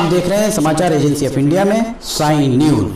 आप देख रहे हैं समाचार एजेंसी ऑफ इंडिया में sign news.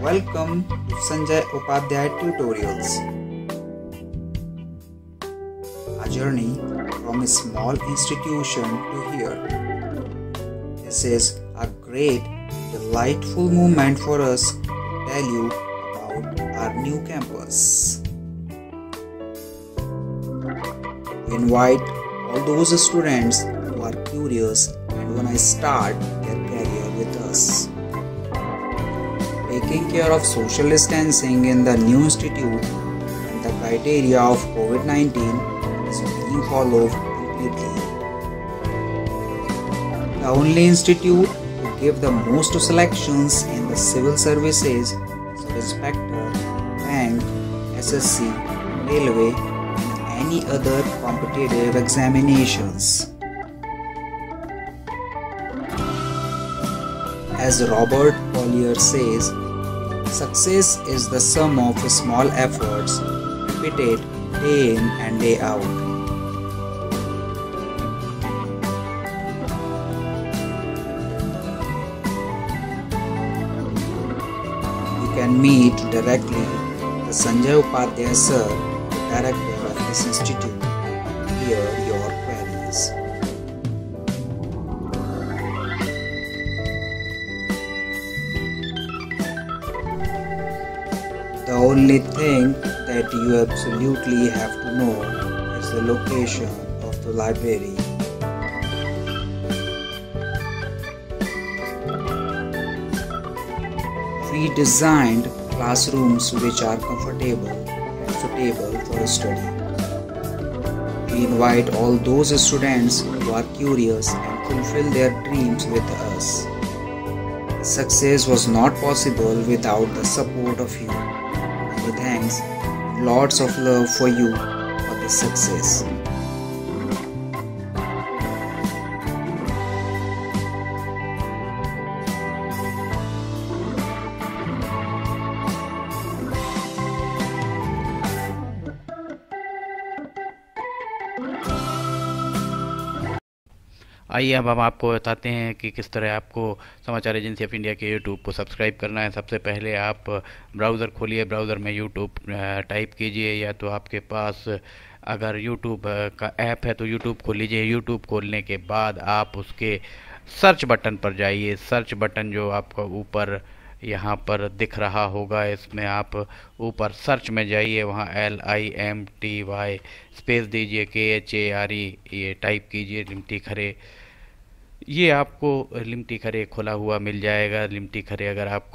Welcome to Sanjay Upadhyay Tutorials. A journey from a small institution to here. This is a great, delightful moment for us to tell you about our new campus. We invite all those students who are curious and want to start their career with us. Taking care of social distancing in the new institute and the criteria of COVID-19 is being followed completely. The only institute to give the most selections in the civil services is inspector, bank, SSC, railway and any other competitive examinations. As Robert Collier says, success is the sum of small efforts repeated day in and day out. You can meet directly the Sanjay Upadhyay sir, the director of this institute, to clear your queries. The only thing that you absolutely have to know is the location of the library. We designed classrooms which are comfortable and suitable for study. We invite all those students who are curious and fulfill their dreams with us. Success was not possible without the support of you. Thanks, lots of love for you for this success. आइए अब हम आपको बताते हैं कि किस तरह आपको समाचार एजेंसी ऑफ इंडिया के यूट्यूब को सब्सक्राइब करना है। सबसे पहले आप ब्राउज़र खोलिए, ब्राउज़र में यूट्यूब टाइप कीजिए, या तो आपके पास अगर यूट्यूब का ऐप है तो यूट्यूब खोल लीजिए। यूट्यूब खोलने के बाद आप उसके सर्च बटन पर जाइए। सर्च बटन जो आपका ऊपर यहाँ पर दिख रहा होगा, इसमें आप ऊपर सर्च में जाइए, वहाँ LIMTY स्पेस दीजिए, KHARE ये टाइप कीजिए, लिमटी खरे। ये आपको लिमटी खरे खुला हुआ मिल जाएगा। लिमटी खरे अगर आप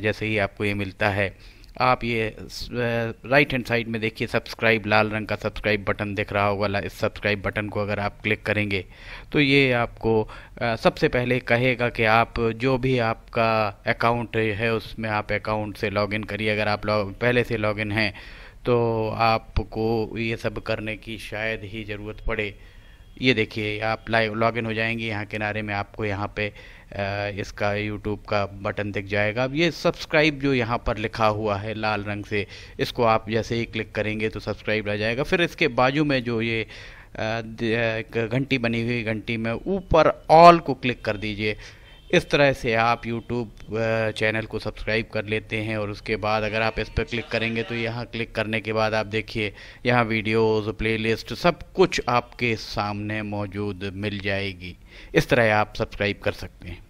जैसे ही आपको ये मिलता है, आप ये राइट हैंड साइड में देखिए सब्सक्राइब, लाल रंग का सब्सक्राइब बटन दिख रहा होगा। इस सब्सक्राइब बटन को अगर आप क्लिक करेंगे तो ये आपको सबसे पहले कहेगा कि आप जो भी आपका अकाउंट है उसमें आप अकाउंट से लॉगिन करिए। अगर आप पहले से लॉगिन हैं तो आपको ये सब करने की शायद ही ज़रूरत पड़े। ये देखिए आप लाइव लॉगिन हो जाएंगे। यहाँ किनारे में आपको यहाँ पे इसका यूट्यूब का बटन दिख जाएगा। अब ये सब्सक्राइब जो यहाँ पर लिखा हुआ है लाल रंग से, इसको आप जैसे ही क्लिक करेंगे तो सब्सक्राइब आ जाएगा। फिर इसके बाजू में जो ये एक घंटी बनी हुई, घंटी में ऊपर ऑल को क्लिक कर दीजिए। इस तरह से आप यूट्यूब चैनल को सब्सक्राइब कर लेते हैं। और उसके बाद अगर आप इस पर क्लिक करेंगे तो यहाँ क्लिक करने के बाद आप देखिए यहाँ वीडियोज़, प्लेलिस्ट सब कुछ आपके सामने मौजूद मिल जाएगी। इस तरह आप सब्सक्राइब कर सकते हैं।